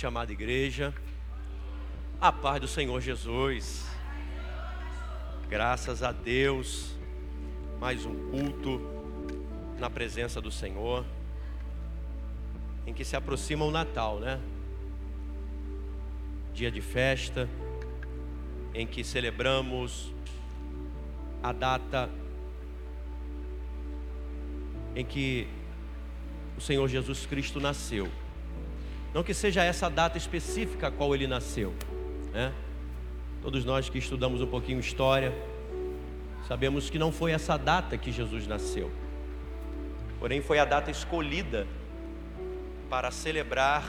noite, amada igreja. A paz do Senhor Jesus. Graças a Deus. Mais um culto na presença do Senhor, em que se aproxima o Natal, né? Dia de festa, em que celebramos a data em que o Senhor Jesus Cristo nasceu. Não que seja essa data específica a qual ele nasceu, né? Todos nós que estudamos um pouquinho história, sabemos que não foi essa data que Jesus nasceu. Porém, foi a data escolhida para celebrar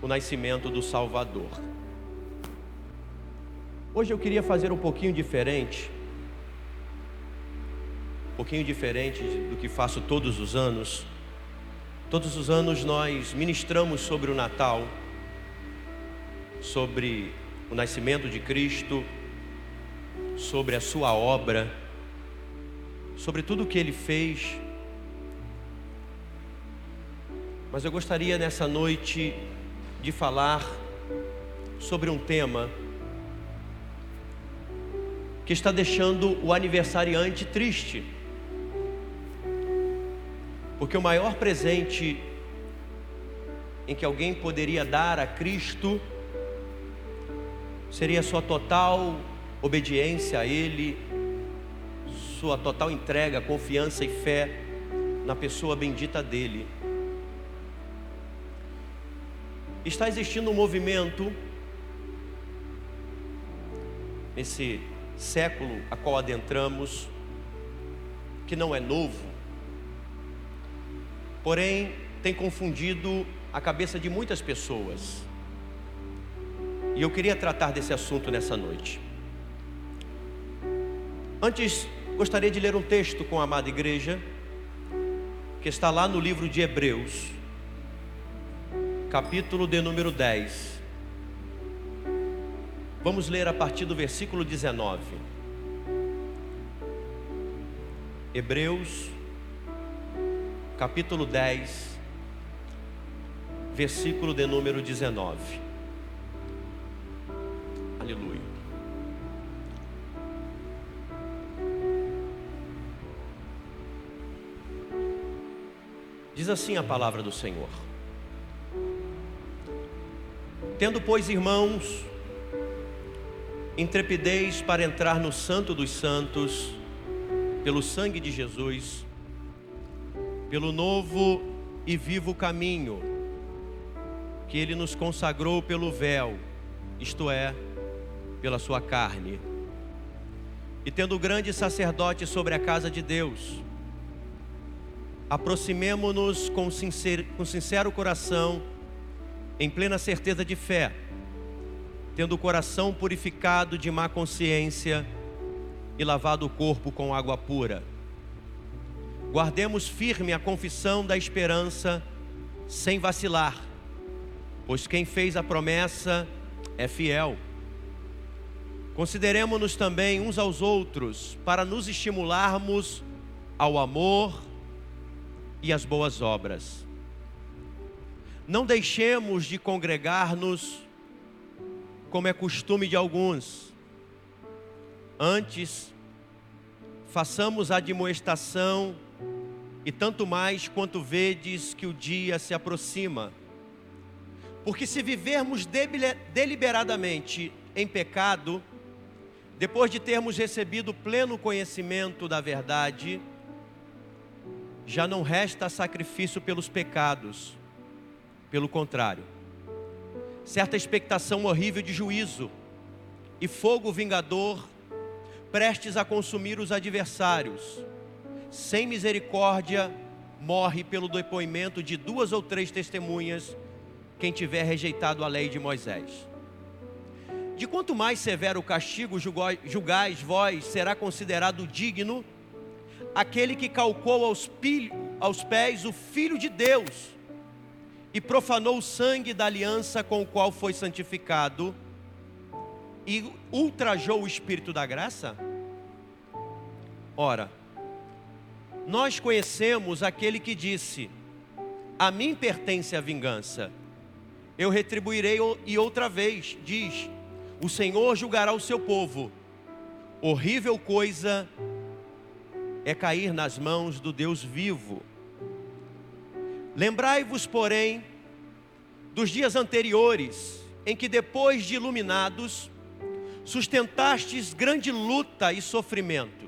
o nascimento do Salvador. Hoje eu queria fazer um pouquinho diferente do que faço todos os anos. Todos os anos nós ministramos sobre o Natal, sobre o nascimento de Cristo, sobre a sua obra, sobre tudo o que ele fez. Mas eu gostaria nessa noite de falar sobre um tema que está deixando o aniversariante triste. Porque o maior presente em que alguém poderia dar a Cristo seria a sua total obediência a Ele, sua total entrega, confiança e fé na pessoa bendita dEle. Está existindo um movimento nesse século a qual adentramos, que não é novo, porém tem confundido a cabeça de muitas pessoas. E eu queria tratar desse assunto nessa noite. Antes, gostaria de ler um texto com a amada igreja, que está lá no livro de Hebreus, capítulo de número 10. Vamos ler a partir do versículo 19. Hebreus, capítulo 10, versículo de número 19. Aleluia. Diz assim a palavra do Senhor: tendo, pois, irmãos, intrepidez para entrar no Santo dos Santos, pelo sangue de Jesus, pelo novo e vivo caminho que Ele nos consagrou pelo véu, isto é, pela sua carne. E tendo grande sacerdote sobre a casa de Deus, aproximemo-nos com sincero coração, em plena certeza de fé, tendo o coração purificado de má consciência e lavado o corpo com água pura. Guardemos firme a confissão da esperança, sem vacilar, pois quem fez a promessa é fiel. Consideremo-nos também uns aos outros, para nos estimularmos ao amor e às boas obras. Não deixemos de congregar-nos, como é costume de alguns. Antes, façamos a admoestação, e tanto mais quanto vedes que o dia se aproxima. Porque se vivermos deliberadamente em pecado, depois de termos recebido pleno conhecimento da verdade, já não resta sacrifício pelos pecados. Pelo contrário, certa expectação horrível de juízo e fogo vingador, prestes a consumir os adversários. Sem misericórdia, morre pelo depoimento de 2 ou 3 testemunhas, quem tiver rejeitado a lei de Moisés. De quanto mais severo castigo julgais vós, será considerado digno aquele que calcou aos pés o Filho de Deus e profanou o sangue da aliança com o qual foi santificado e ultrajou o Espírito da graça? Ora, nós conhecemos aquele que disse: a mim pertence a vingança, eu retribuirei e outra vez, diz, o Senhor julgará o seu povo. Horrível coisa é cair nas mãos do Deus vivo. Lembrai-vos, porém, dos dias anteriores, em que depois de iluminados, sustentastes grande luta e sofrimento.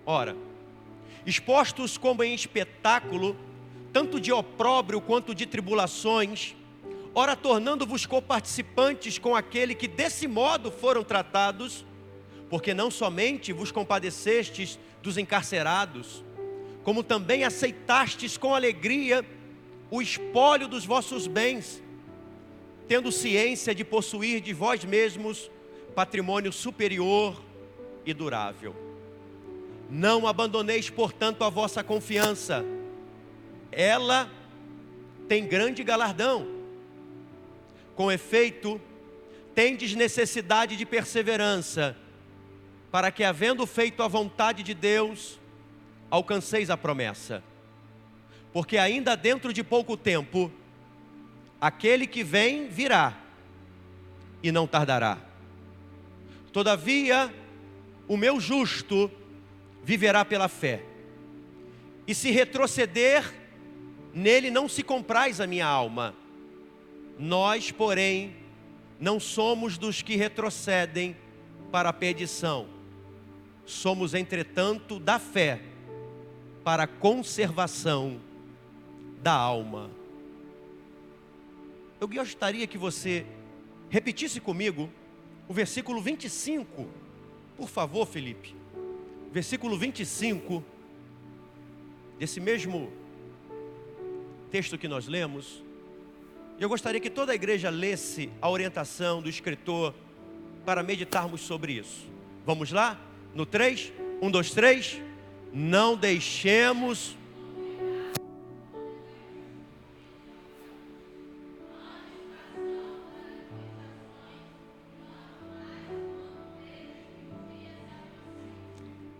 Ora, expostos como em espetáculo, tanto de opróbrio quanto de tribulações, ora tornando-vos coparticipantes com aquele que desse modo foram tratados, porque não somente vos compadecestes dos encarcerados, como também aceitastes com alegria o espólio dos vossos bens, tendo ciência de possuir de vós mesmos patrimônio superior e durável. Não abandoneis, portanto, a vossa confiança. Ela tem grande galardão. Com efeito, tendes necessidade de perseverança, para que, havendo feito a vontade de Deus, alcanceis a promessa. Porque ainda dentro de pouco tempo, aquele que vem virá, e não tardará. Todavia, o meu justo viverá pela fé. E se retroceder, nele não se compraz a minha alma. Nós, porém, não somos dos que retrocedem para a perdição. Somos, entretanto, da fé para a conservação da alma. Eu gostaria que você repetisse comigo o versículo 25. Por favor, Felipe. Versículo 25 desse mesmo texto que nós lemos. Eu gostaria que toda a igreja lesse a orientação do escritor para meditarmos sobre isso. Vamos lá? No 3, 1, 2, 3. Não deixemos...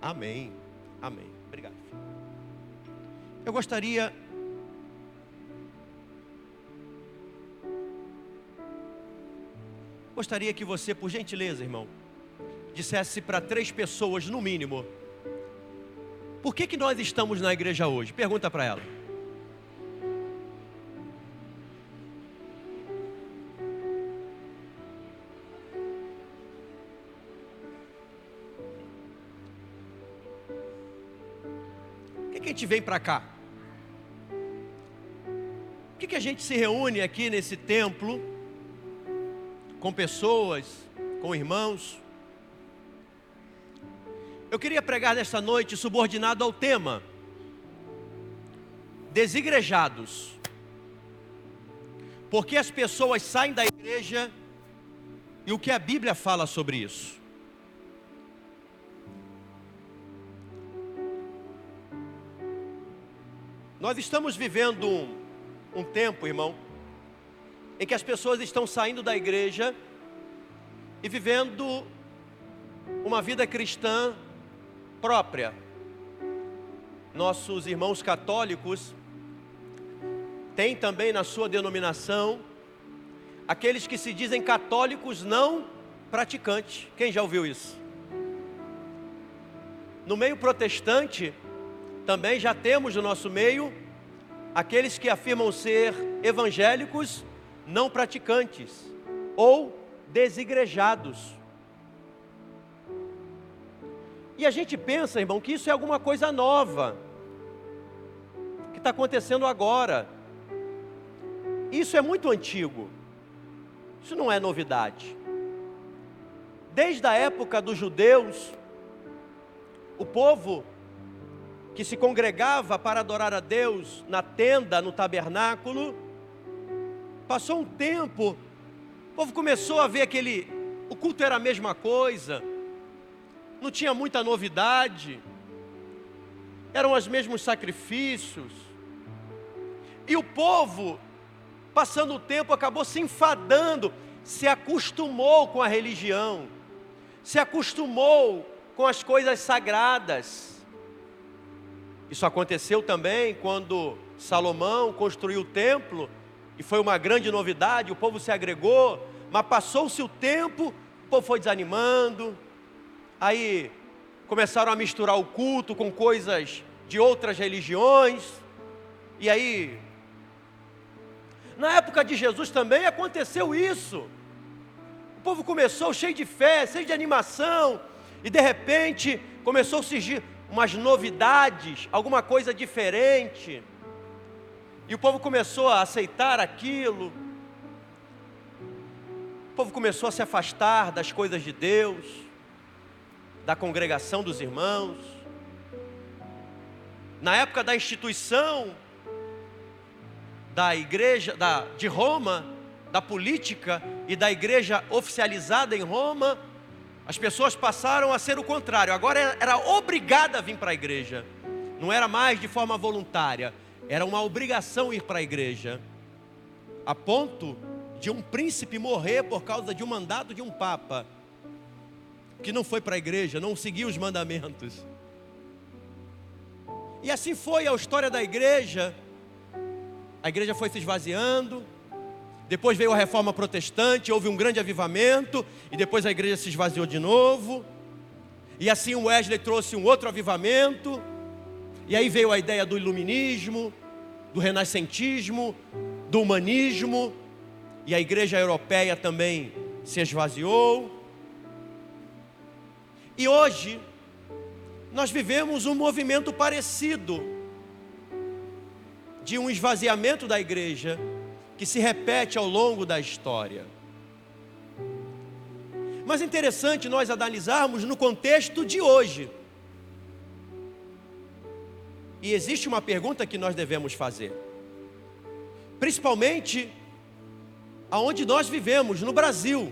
Amém, amém. Obrigado. Eu gostaria que você, por gentileza, irmão, dissesse para 3 pessoas, no mínimo, por que nós estamos na igreja hoje? Pergunta para ela. Por que a gente vem para cá? Por que a gente se reúne aqui nesse templo, com pessoas, com irmãos? Eu queria pregar nesta noite subordinado ao tema desigrejados. Porque as pessoas saem da igreja e o que a Bíblia fala sobre isso. Nós estamos vivendo um tempo, irmão, em que as pessoas estão saindo da igreja e vivendo uma vida cristã própria. Nossos irmãos católicos têm também na sua denominação aqueles que se dizem católicos não praticantes. Quem já ouviu isso? No meio protestante também já temos no nosso meio aqueles que afirmam ser evangélicos não praticantes ou desigrejados. E a gente pensa, irmão, que isso é alguma coisa nova que está acontecendo agora. Isso é muito antigo. Isso não é novidade. Desde a época dos judeus, o povo que se congregava para adorar a Deus na tenda, no tabernáculo, passou um tempo, o povo começou a ver o culto era a mesma coisa, não tinha muita novidade, eram os mesmos sacrifícios, e o povo, passando o tempo, acabou se enfadando, se acostumou com a religião, se acostumou com as coisas sagradas. Isso aconteceu também quando Salomão construiu o templo, e foi uma grande novidade, o povo se agregou, mas passou-se o tempo, o povo foi desanimando, aí começaram a misturar o culto com coisas de outras religiões, e aí, na época de Jesus também aconteceu isso. O povo começou cheio de fé, cheio de animação, e de repente começou a surgir umas novidades, alguma coisa diferente, e o povo começou a aceitar aquilo, o povo começou a se afastar das coisas de Deus, da congregação dos irmãos. Na época da instituição da igreja de Roma, da política e da igreja oficializada em Roma, as pessoas passaram a ser o contrário. Agora era obrigada a vir para a igreja. Não era mais de forma voluntária. Era uma obrigação ir para a igreja. A ponto de um príncipe morrer por causa de um mandato de um papa, que não foi para a igreja, não seguiu os mandamentos. E assim foi a história da igreja. A igreja foi se esvaziando. Depois veio a reforma protestante, houve um grande avivamento, e depois a igreja se esvaziou de novo. E assim o Wesley trouxe um outro avivamento, e aí veio a ideia do iluminismo, do renascentismo, do humanismo, e a igreja europeia também se esvaziou. E hoje, nós vivemos um movimento parecido, de um esvaziamento da igreja, que se repete ao longo da história. Mas é interessante nós analisarmos no contexto de hoje. E existe uma pergunta que nós devemos fazer, principalmente aonde nós vivemos, no Brasil,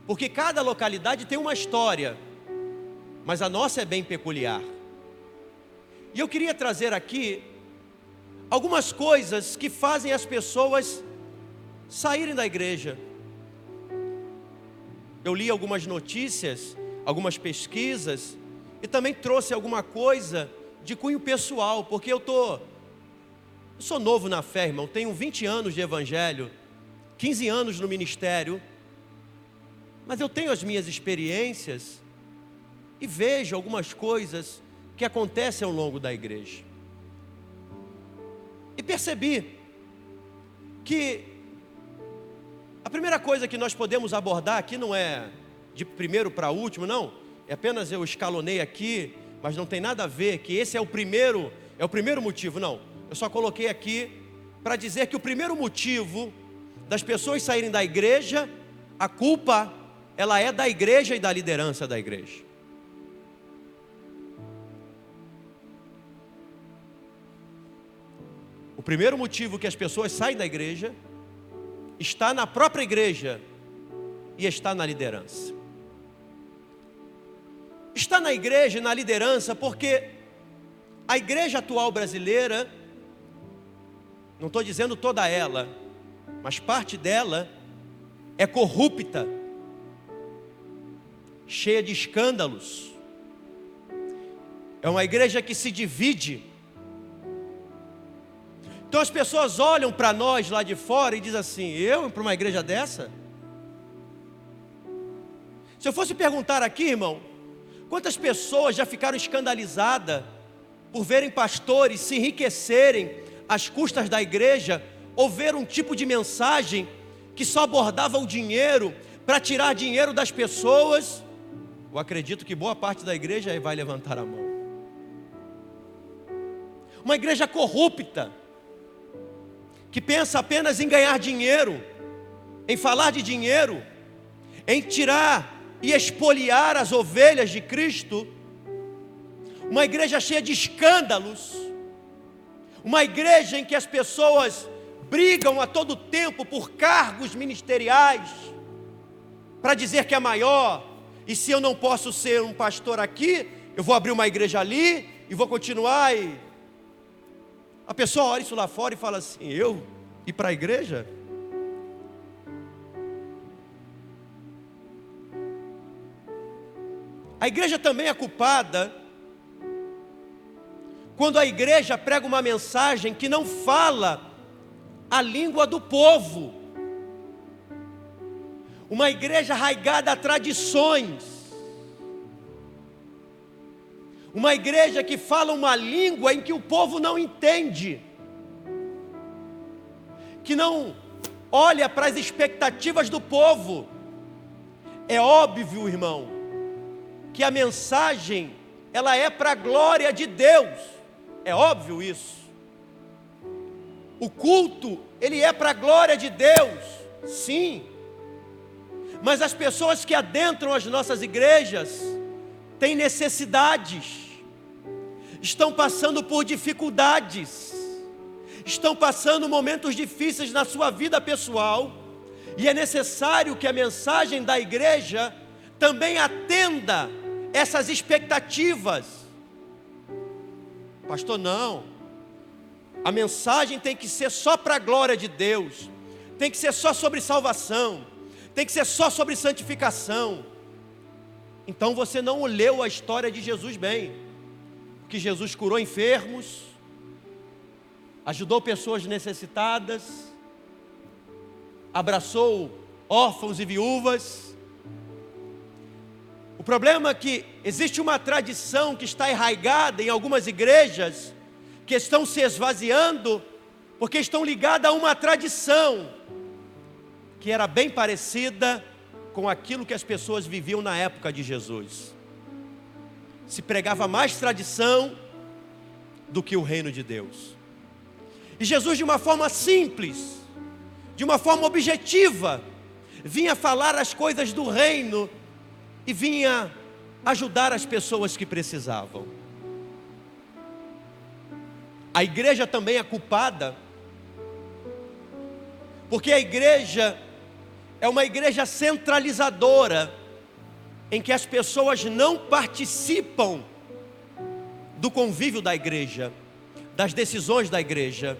porque cada localidade tem uma história, mas a nossa é bem peculiar. E eu queria trazer aqui algumas coisas que fazem as pessoas saírem da igreja. Eu li algumas notícias, algumas pesquisas, e também trouxe alguma coisa de cunho pessoal, porque eu sou novo na fé, irmão, tenho 20 anos de evangelho, 15 anos no ministério, mas eu tenho as minhas experiências e vejo algumas coisas que acontecem ao longo da igreja. E percebi que a primeira coisa que nós podemos abordar aqui não é de primeiro para último, não. É apenas eu escalonei aqui, mas não tem nada a ver que esse é o primeiro motivo, não. Eu só coloquei aqui para dizer que o primeiro motivo das pessoas saírem da igreja, a culpa, ela é da igreja e da liderança da igreja. O primeiro motivo que as pessoas saem da igreja está na própria igreja e está na liderança. Está na igreja e na liderança porque a igreja atual brasileira, não estou dizendo toda ela, mas parte dela é corrupta, cheia de escândalos. É uma igreja que se divide. Então as pessoas olham para nós lá de fora e dizem assim: eu para uma igreja dessa? Se eu fosse perguntar aqui, irmão, quantas pessoas já ficaram escandalizadas por verem pastores se enriquecerem às custas da igreja, ou ver um tipo de mensagem que só abordava o dinheiro, para tirar dinheiro das pessoas? Eu acredito que boa parte da igreja vai levantar a mão. Uma igreja corrupta, que pensa apenas em ganhar dinheiro, em falar de dinheiro, em tirar e expoliar as ovelhas de Cristo. Uma igreja cheia de escândalos, uma igreja em que as pessoas brigam a todo tempo por cargos ministeriais, para dizer que é maior, e se eu não posso ser um pastor aqui, eu vou abrir uma igreja ali, e vou continuar, e a pessoa olha isso lá fora e fala assim: eu ir para a igreja? A igreja também é culpada quando a igreja prega uma mensagem que não fala a língua do povo. Uma igreja arraigada a tradições. Uma igreja que fala uma língua em que o povo não entende. Que não olha para as expectativas do povo. É óbvio, irmão, que a mensagem, ela é para a glória de Deus. É óbvio isso. O culto, ele é para a glória de Deus, sim. Mas as pessoas que adentram as nossas igrejas têm necessidades, estão passando por dificuldades, estão passando momentos difíceis na sua vida pessoal, e é necessário que a mensagem da igreja também atenda essas expectativas. Pastor, não. A mensagem tem que ser só para a glória de Deus. Tem que ser só sobre salvação. Tem que ser só sobre santificação. Então você não leu a história de Jesus bem. Que Jesus curou enfermos, ajudou pessoas necessitadas, abraçou órfãos e viúvas. O problema é que existe uma tradição que está enraizada em algumas igrejas, que estão se esvaziando, porque estão ligadas a uma tradição, que era bem parecida com aquilo que as pessoas viviam na época de Jesus. Se pregava mais tradição do que o reino de Deus. E Jesus, de uma forma simples, de uma forma objetiva, vinha falar as coisas do reino e vinha ajudar as pessoas que precisavam. A igreja também é culpada, porque a igreja é uma igreja centralizadora, em que as pessoas não participam do convívio da igreja, das decisões da igreja.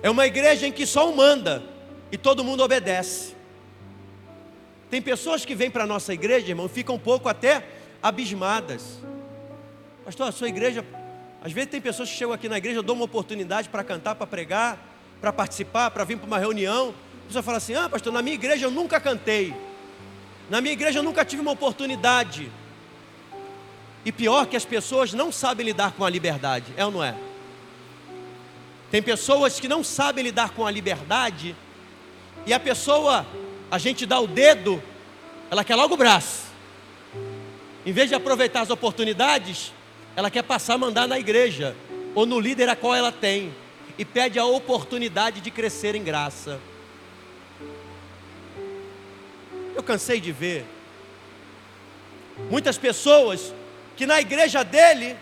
É uma igreja em que só um manda e todo mundo obedece. Tem pessoas que vêm para a nossa igreja, irmão, e ficam um pouco até abismadas. Pastor, a sua igreja... Às vezes tem pessoas que chegam aqui na igreja, eu dou uma oportunidade para cantar, para pregar, para participar, para vir para uma reunião. A pessoa fala assim, pastor, na minha igreja eu nunca cantei. Na minha igreja eu nunca tive uma oportunidade. E pior que as pessoas não sabem lidar com a liberdade, é ou não é? Tem pessoas que não sabem lidar com a liberdade, e a pessoa, a gente dá o dedo, ela quer logo o braço. Em vez de aproveitar as oportunidades, ela quer passar a mandar na igreja, ou no líder a qual ela tem, e pede a oportunidade de crescer em graça. Eu cansei de ver muitas pessoas que na igreja dele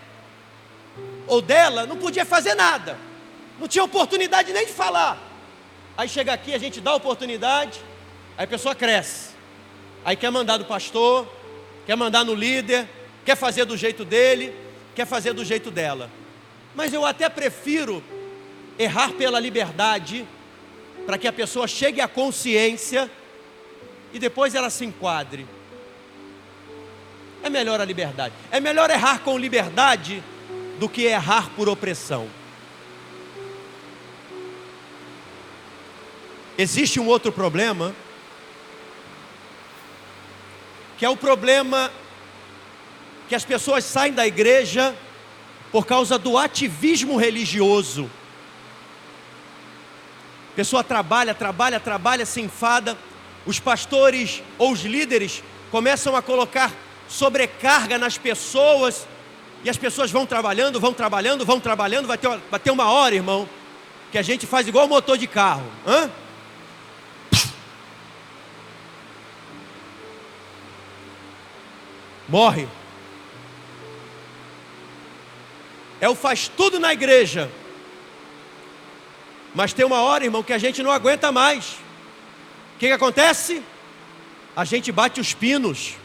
ou dela não podia fazer nada, não tinha oportunidade nem de falar. Aí chega aqui, a gente dá oportunidade, aí a pessoa cresce, aí quer mandar do pastor, quer mandar no líder, quer fazer do jeito dele, quer fazer do jeito dela. Mas eu até prefiro errar pela liberdade, para que a pessoa chegue à consciência e depois ela se enquadre. É melhor a liberdade. É melhor errar com liberdade do que errar por opressão. Existe um outro problema, que é o problema que as pessoas saem da igreja por causa do ativismo religioso. A pessoa trabalha, se enfada. Os pastores ou os líderes começam a colocar sobrecarga nas pessoas, e as pessoas vão trabalhando, vai ter uma hora, irmão, que a gente faz igual motor de carro. Morre. É o faz tudo na igreja. Mas tem uma hora, irmão, que a gente não aguenta mais. O que acontece? A gente bate os pinos.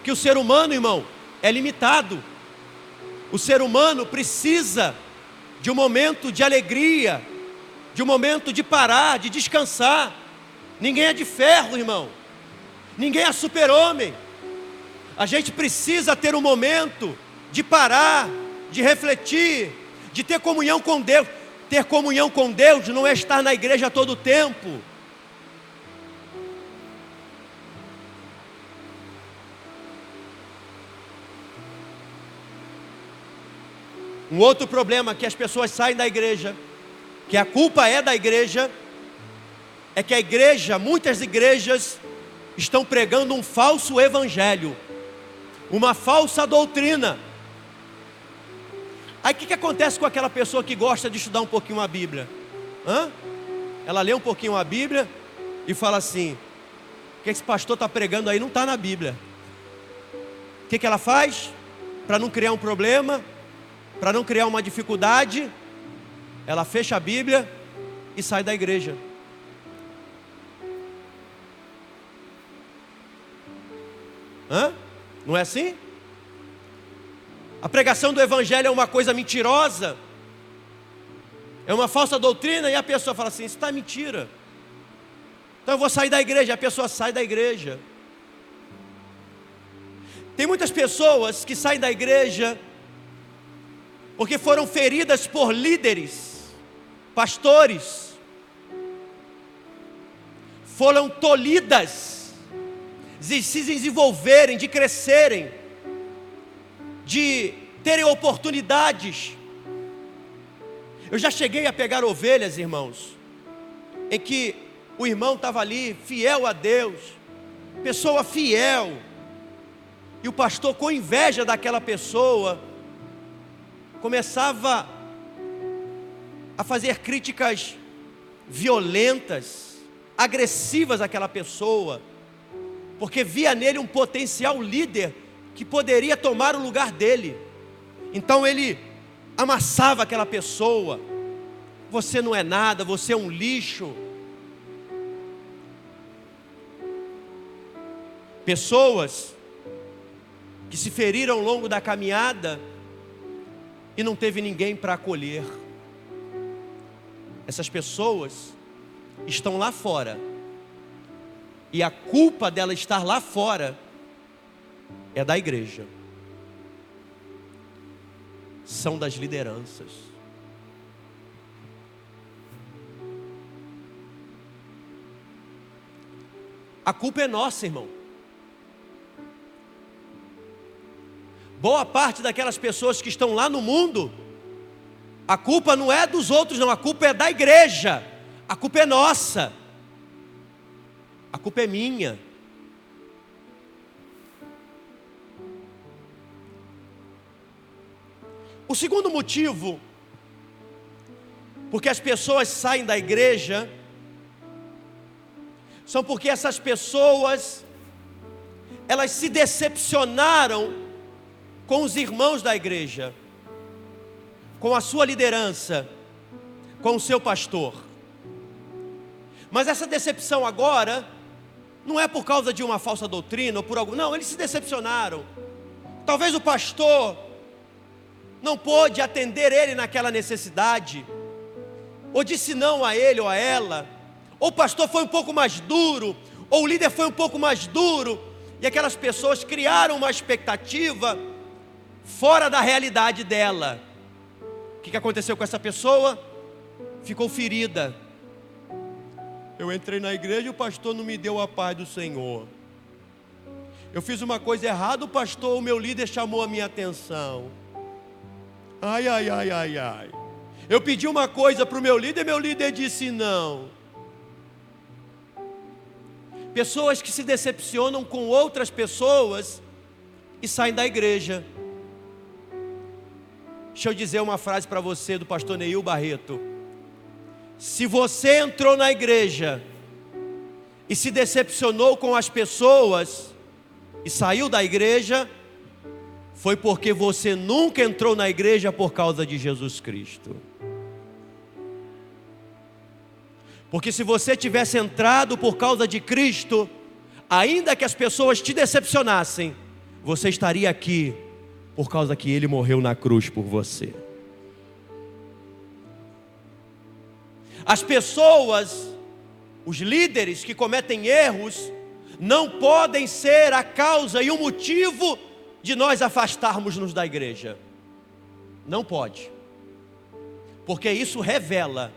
Que o ser humano, irmão, é limitado. O ser humano precisa de um momento de alegria, de um momento de parar, de descansar. Ninguém é de ferro, irmão. Ninguém é super-homem. A gente precisa ter um momento de parar, de refletir, de ter comunhão com Deus. Ter comunhão com Deus não é estar na igreja todo o tempo. Um outro problema que as pessoas saem da igreja, que a culpa é da igreja, é que a igreja, muitas igrejas, estão pregando um falso evangelho, uma falsa doutrina. Aí o que acontece com aquela pessoa que gosta de estudar um pouquinho a Bíblia? Ela lê um pouquinho a Bíblia e fala assim: o que esse pastor está pregando aí não está na Bíblia. O que ela faz? Para não criar um problema, para não criar uma dificuldade, ela fecha a Bíblia e sai da igreja. Não é assim? A pregação do evangelho é uma coisa mentirosa, é uma falsa doutrina, e a pessoa fala assim: isso está mentira, então eu vou sair da igreja. A pessoa sai da igreja. Tem muitas pessoas que saem da igreja porque foram feridas por líderes, pastores, foram tolhidas de se desenvolverem, de crescerem, de terem oportunidades. Eu já cheguei a pegar ovelhas, irmãos, em que o irmão estava ali, fiel a Deus, pessoa fiel, e o pastor, com inveja daquela pessoa, começava a fazer críticas violentas, agressivas àquela pessoa, porque via nele um potencial líder que poderia tomar o lugar dele. Então ele amassava aquela pessoa: você não é nada, você é um lixo. Pessoas que se feriram ao longo da caminhada e não teve ninguém para acolher. Essas pessoas estão lá fora, e a culpa dela estar lá fora é da igreja, são das lideranças. A culpa é nossa, irmão. Boa parte daquelas pessoas que estão lá no mundo, a culpa não é dos outros não, a culpa é da igreja, a culpa é nossa, a culpa é minha. O segundo motivo porque as pessoas saem da igreja são porque essas pessoas, elas se decepcionaram com os irmãos da igreja, com a sua liderança, com o seu pastor. Mas essa decepção agora não é por causa de uma falsa doutrina ou por algo, não, eles se decepcionaram. Talvez o pastor não pôde atender ele naquela necessidade, ou disse não a ele ou a ela, ou o pastor foi um pouco mais duro, ou o líder foi um pouco mais duro, e aquelas pessoas criaram uma expectativa fora da realidade dela. O que aconteceu com essa pessoa? Ficou ferida. Eu entrei na igreja e o pastor não me deu a paz do Senhor. Eu fiz uma coisa errada, o pastor, o meu líder, chamou a minha atenção. Ai, ai, ai, ai, ai. Eu pedi uma coisa para o meu líder disse não. Pessoas que se decepcionam com outras pessoas e saem da igreja. Deixa eu dizer uma frase para você do pastor Neil Barreto. Se você entrou na igreja e se decepcionou com as pessoas e saiu da igreja, foi porque você nunca entrou na igreja por causa de Jesus Cristo. Porque se você tivesse entrado por causa de Cristo, ainda que as pessoas te decepcionassem, você estaria aqui por causa que Ele morreu na cruz por você. As pessoas, os líderes que cometem erros, não podem ser a causa e o motivo de nós afastarmos-nos da igreja. Não pode. porque isso revela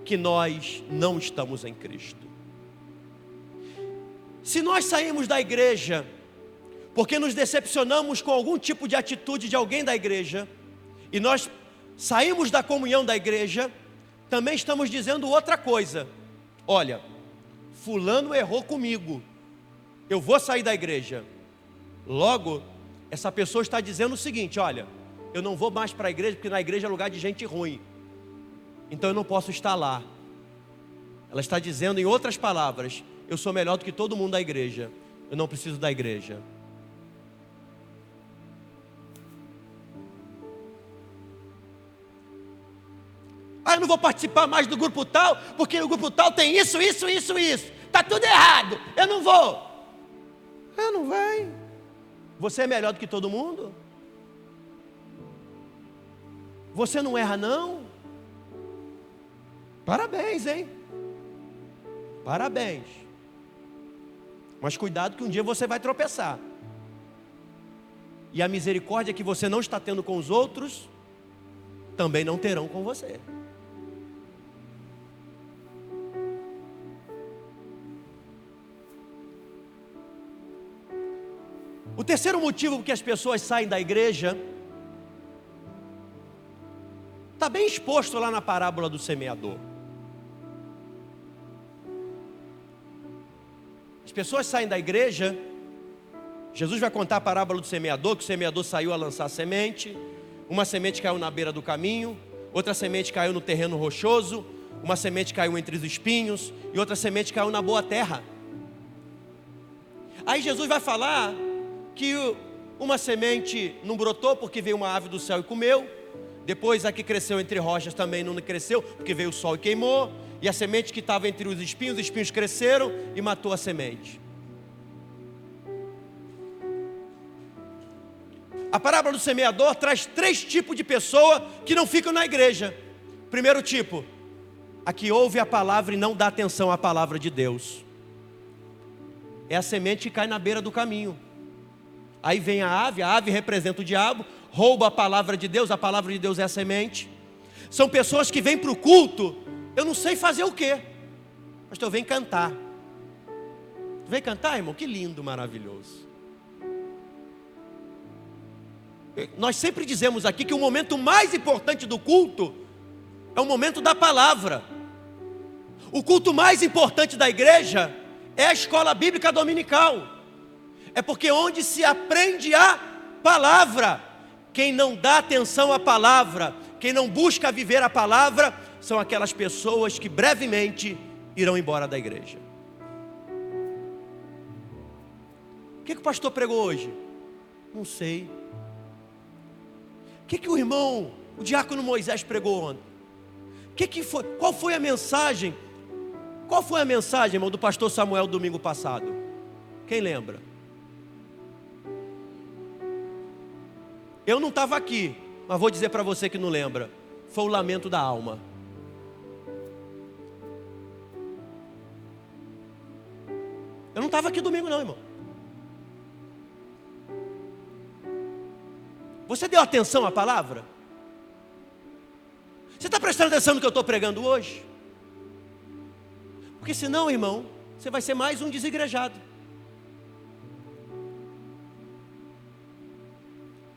que nós não estamos em Cristo. Se nós saímos da igreja porque nos decepcionamos com algum tipo de atitude de alguém da igreja, e nós saímos da comunhão da igreja, também estamos dizendo outra coisa. Olha, fulano errou comigo, eu vou sair da igreja. Logo, essa pessoa está dizendo o seguinte: olha, eu não vou mais para a igreja, porque na igreja é lugar de gente ruim, então eu não posso estar lá. Ela está dizendo, em outras palavras, eu sou melhor do que todo mundo da igreja, eu não preciso da igreja. Eu não vou participar mais do grupo tal, porque o grupo tal tem isso. Está tudo errado, eu não vou. Não vai. Você é melhor do que todo mundo? Você não erra não? Parabéns, hein? Parabéns. Mas cuidado que um dia você vai tropeçar. E a misericórdia que você não está tendo com os outros, também não terão com você. O terceiro motivo por que as pessoas saem da igreja está bem exposto lá na parábola do semeador. As pessoas saem da igreja, Jesus vai contar a parábola do semeador, que o semeador saiu a lançar semente, uma semente caiu na beira do caminho, outra semente caiu no terreno rochoso, uma semente caiu entre os espinhos e outra semente caiu na boa terra. Aí Jesus vai falar que uma semente não brotou porque veio uma ave do céu e comeu. Depois a que cresceu entre rochas também não cresceu, porque veio o sol e queimou. E a semente que estava entre os espinhos cresceram e matou a semente. A parábola do semeador traz 3 tipos de pessoa que não ficam na igreja. Primeiro tipo, a que ouve a palavra e não dá atenção à palavra de Deus. É a semente que cai na beira do caminho. Aí vem a ave representa o diabo, rouba a palavra de Deus é a semente. São pessoas que vêm para o culto, eu não sei fazer o quê, pastor, vem cantar. Vem cantar, irmão? Que lindo, maravilhoso. Nós sempre dizemos aqui que o momento mais importante do culto é o momento da palavra. O culto mais importante da igreja é a escola bíblica dominical. É porque onde se aprende a palavra, quem não dá atenção à palavra, quem não busca viver a palavra, são aquelas pessoas que brevemente irão embora da igreja. O que o pastor pregou hoje? Não sei. O que o irmão, o diácono Moisés pregou ontem? Que foi? Qual foi a mensagem? Qual foi a mensagem, irmão, do pastor Samuel domingo passado? Quem lembra? Eu não estava aqui, mas vou dizer para você que não lembra. Foi o lamento da alma. Eu não estava aqui domingo não, irmão. Você deu atenção à palavra? Você está prestando atenção no que eu estou pregando hoje? Porque senão, irmão, você vai ser mais um desigrejado.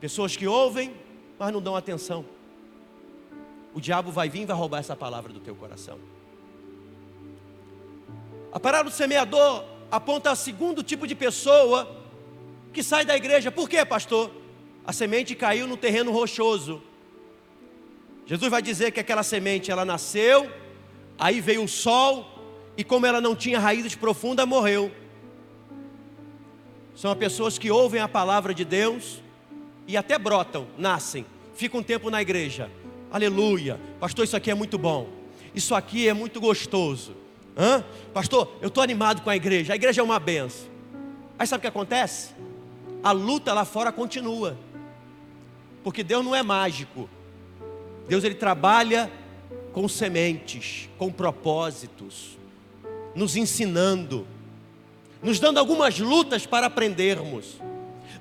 Pessoas que ouvem, mas não dão atenção. O diabo vai vir e vai roubar essa palavra do teu coração. A parábola do semeador aponta o segundo tipo de pessoa que sai da igreja. Por quê, pastor? A semente caiu no terreno rochoso. Jesus vai dizer que aquela semente, ela nasceu, aí veio o sol, e como ela não tinha raízes profundas, morreu. São as pessoas que ouvem a palavra de Deus e até brotam, nascem, ficam um tempo na igreja. Aleluia, pastor, isso aqui é muito bom, isso aqui é muito gostoso. Pastor, eu estou animado com a igreja é uma benção. Aí sabe o que acontece? A luta lá fora continua, porque Deus não é mágico. Deus, ele trabalha com sementes, com propósitos, nos ensinando, nos dando algumas lutas para aprendermos.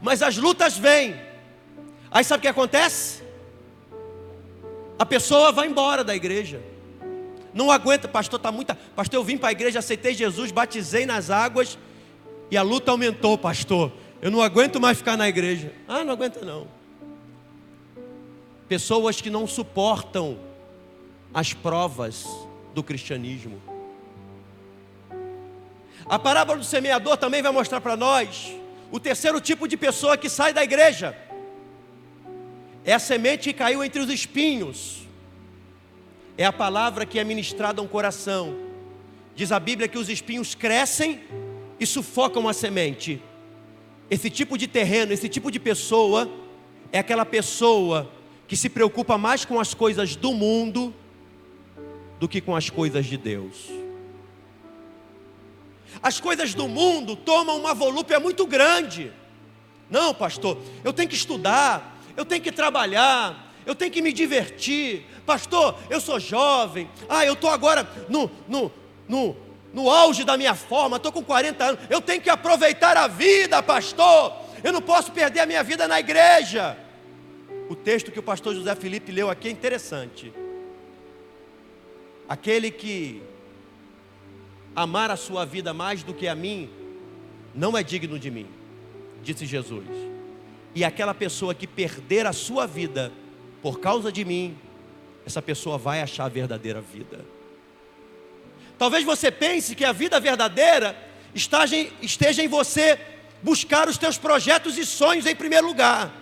Mas as lutas vêm. Aí sabe o que acontece? A pessoa vai embora da igreja. Não aguenta, pastor, pastor, eu vim para a igreja, aceitei Jesus, batizei nas águas e a luta aumentou, pastor. Eu não aguento mais ficar na igreja. Ah, não aguenta não. Pessoas que não suportam as provas do cristianismo. A parábola do semeador também vai mostrar para nós o terceiro tipo de pessoa que sai da igreja. É a semente que caiu entre os espinhos. É a palavra que é ministrada a um coração. Diz a Bíblia que os espinhos crescem e sufocam a semente. Esse tipo de terreno, esse tipo de pessoa, é aquela pessoa que se preocupa mais com as coisas do mundo do que com as coisas de Deus. As coisas do mundo tomam uma volúpia muito grande. Não, pastor, eu tenho que estudar, eu tenho que trabalhar, eu tenho que me divertir. Pastor, eu sou jovem, eu estou agora no auge da minha forma, estou com 40 anos, eu tenho que aproveitar a vida, pastor, eu não posso perder a minha vida na igreja. O texto que o pastor José Felipe leu aqui é interessante. Aquele que amar a sua vida mais do que a mim, não é digno de mim, disse Jesus. E aquela pessoa que perder a sua vida por causa de mim, essa pessoa vai achar a verdadeira vida. Talvez você pense que a vida verdadeira esteja em você buscar os teus projetos e sonhos em primeiro lugar.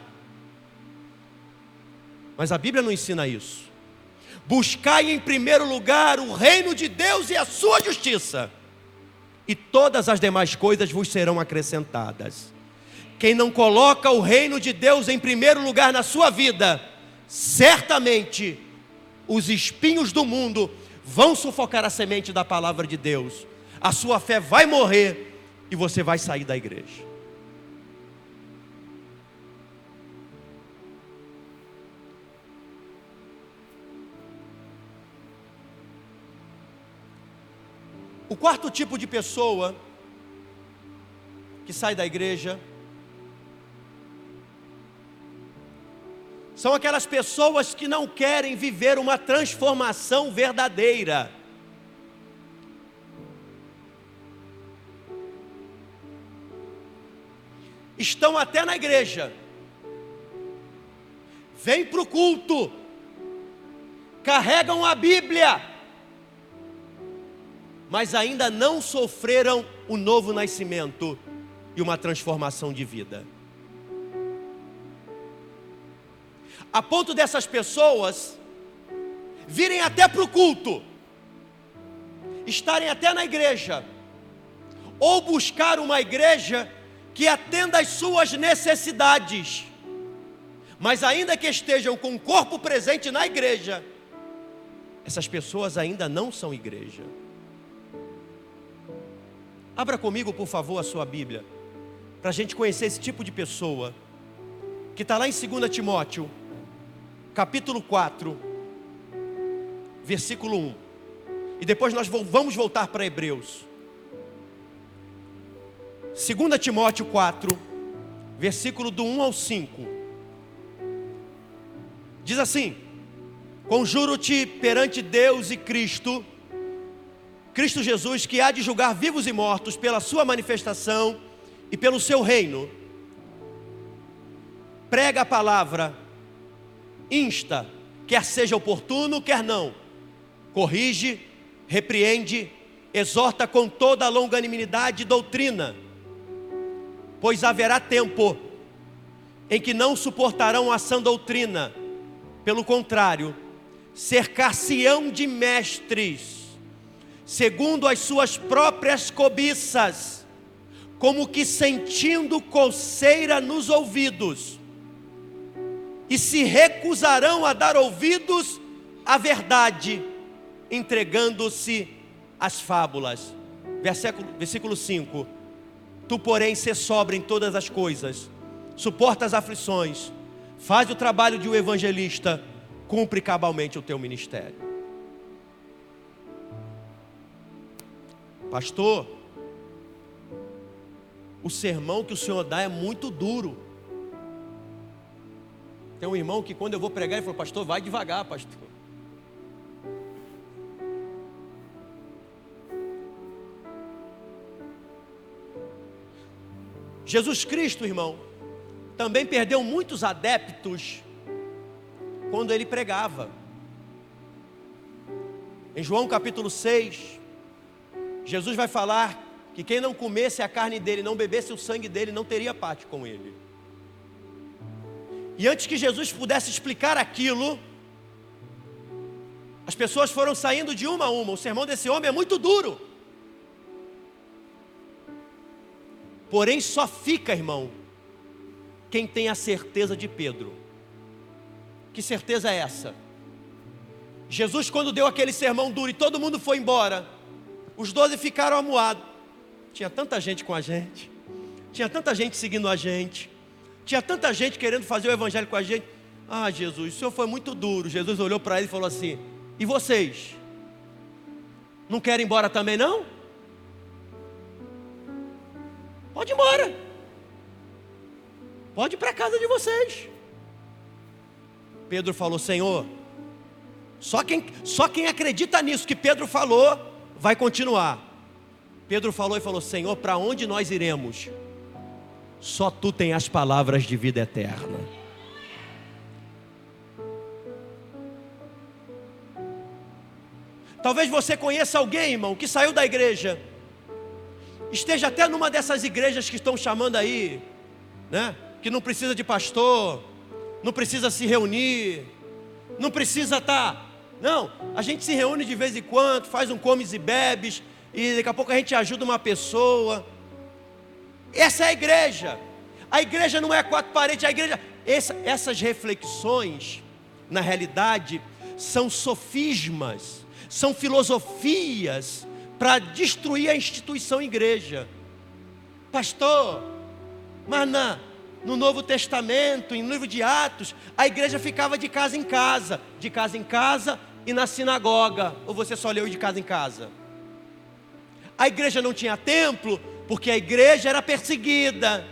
Mas a Bíblia não ensina isso. Buscai em primeiro lugar o reino de Deus e a sua justiça, e todas as demais coisas vos serão acrescentadas. Quem não coloca o reino de Deus em primeiro lugar na sua vida, certamente os espinhos do mundo vão sufocar a semente da palavra de Deus. A sua fé vai morrer e você vai sair da igreja. O quarto tipo de pessoa que sai da igreja são aquelas pessoas que não querem viver uma transformação verdadeira. Estão até na igreja, vêm para o culto, carregam a Bíblia, mas ainda não sofreram o novo nascimento e uma transformação de vida. A ponto dessas pessoas virem até para o culto, estarem até na igreja, ou buscar uma igreja que atenda às suas necessidades, mas ainda que estejam com o corpo presente na igreja, essas pessoas ainda não são igreja. Abra comigo, por favor, a sua Bíblia, para a gente conhecer esse tipo de pessoa, que está lá em 2 Timóteo, capítulo 4, versículo 1. E depois nós vamos voltar para Hebreus. 2 Timóteo 4, versículo do 1 ao 5. Diz assim: conjuro-te perante Deus e Cristo Jesus, que há de julgar vivos e mortos pela sua manifestação e pelo seu reino. Prega a palavra, insta, quer seja oportuno, quer não. Corrige, repreende, exorta com toda a longanimidade e doutrina. Pois haverá tempo em que não suportarão a sã doutrina. Pelo contrário, cercar-se-ão de mestres, segundo as suas próprias cobiças, como que sentindo coceira nos ouvidos, e se recusarão a dar ouvidos à verdade, entregando-se às fábulas. Versículo 5. Tu, porém, sê sóbrio em todas as coisas, suporta as aflições, faz o trabalho de um evangelista, cumpre cabalmente o teu ministério. Pastor, o sermão que o senhor dá é muito duro. Tem um irmão que quando eu vou pregar, ele falou: pastor, vai devagar, pastor. Jesus Cristo, irmão, também perdeu muitos adeptos quando ele pregava. Em João capítulo 6, Jesus vai falar que quem não comesse a carne dele, não bebesse o sangue dele, não teria parte com ele. E antes que Jesus pudesse explicar aquilo, as pessoas foram saindo de uma a uma. O sermão desse homem é muito duro. Porém só fica, irmão, quem tem a certeza de Pedro. Que certeza é essa? Jesus, quando deu aquele sermão duro e todo mundo foi embora, os 12 ficaram amuados. Tinha tanta gente com a gente, tinha tanta gente seguindo a gente, tinha tanta gente querendo fazer o evangelho com a gente. Ah, Jesus, o Senhor foi muito duro. Jesus olhou para ele e falou assim: e vocês? Não querem ir embora também não? Pode ir embora. Pode ir para a casa de vocês. Pedro falou: Senhor, só quem acredita nisso que Pedro falou vai continuar. Pedro falou e falou: Senhor, para onde nós iremos? Só tu tem as palavras de vida eterna. Talvez você conheça alguém, irmão, que saiu da igreja, esteja até numa dessas igrejas que estão chamando aí, né? Que não precisa de pastor, não precisa se reunir, não precisa estar. Não, a gente se reúne de vez em quando, faz um comes e bebes, e daqui a pouco a gente ajuda uma pessoa. Essa é a igreja. A igreja não é quatro paredes, a igreja. Essas reflexões, na realidade, são sofismas, são filosofias para destruir a instituição igreja. Pastor, mas no Novo Testamento, em livro de Atos, a igreja ficava de casa em casa e na sinagoga. Ou você só leu de casa em casa? A igreja não tinha templo, porque a igreja era perseguida.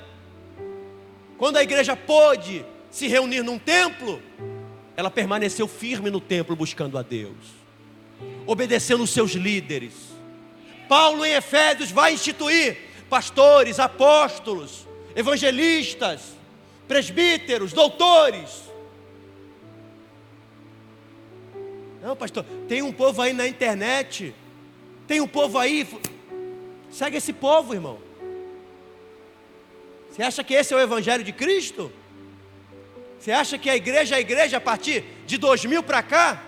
Quando a igreja pôde se reunir num templo, ela permaneceu firme no templo buscando a Deus, obedecendo os seus líderes. Paulo em Efésios vai instituir pastores, apóstolos, evangelistas, presbíteros, doutores. Não, pastor, tem um povo aí na internet, tem um povo aí, segue esse povo, irmão. Você acha que esse é o evangelho de Cristo? Você acha que a igreja a partir de 2000 para cá,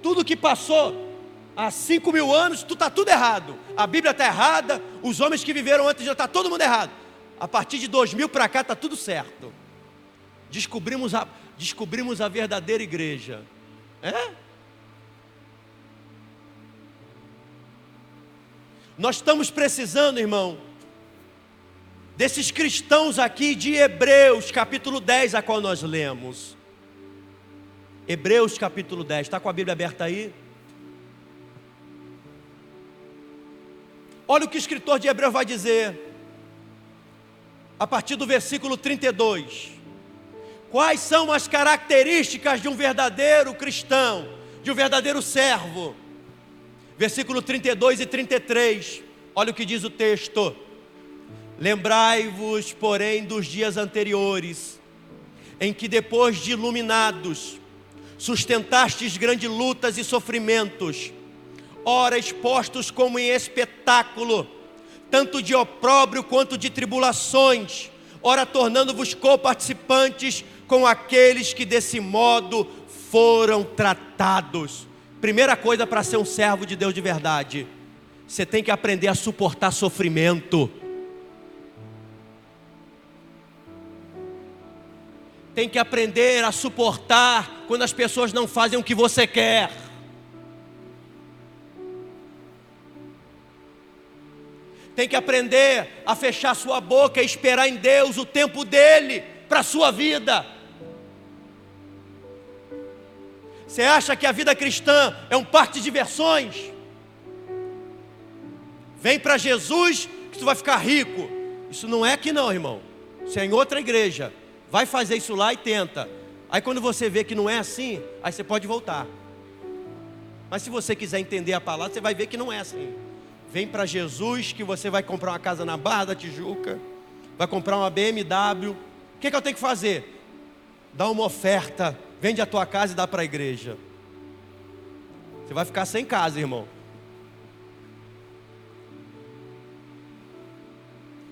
tudo que passou há 5.000 anos, está tudo errado. A Bíblia está errada, os homens que viveram antes já está todo mundo errado. A partir de 2000 para cá está tudo certo. Descobrimos a verdadeira igreja. Nós estamos precisando, irmão, desses cristãos aqui de Hebreus capítulo 10, a qual nós lemos. Hebreus capítulo 10, está com a Bíblia aberta aí? Olha o que o escritor de Hebreus vai dizer, a partir do versículo 32. Quais são as características de um verdadeiro cristão, de um verdadeiro servo? Versículo 32 e 33, olha o que diz o texto. Lembrai-vos, porém, dos dias anteriores, em que depois de iluminados, sustentastes grandes lutas e sofrimentos, ora expostos como em espetáculo, tanto de opróbrio quanto de tribulações, ora tornando-vos coparticipantes com aqueles que desse modo foram tratados. Primeira coisa para ser um servo de Deus de verdade, você tem que aprender a suportar sofrimento. Tem que aprender a suportar quando as pessoas não fazem o que você quer. Tem que aprender a fechar sua boca e esperar em Deus o tempo dele para a sua vida. Você acha que a vida cristã é um parque de diversões? Vem para Jesus que tu vai ficar rico. Isso não é aqui não, irmão. Isso é em outra igreja. Vai fazer isso lá e tenta. Aí quando você vê que não é assim, aí você pode voltar. Mas se você quiser entender a palavra, você vai ver que não é assim. Vem para Jesus que você vai comprar uma casa na Barra da Tijuca, vai comprar uma BMW. O que eu tenho que fazer? Dá uma oferta, vende a tua casa e dá para a igreja. Você vai ficar sem casa, irmão.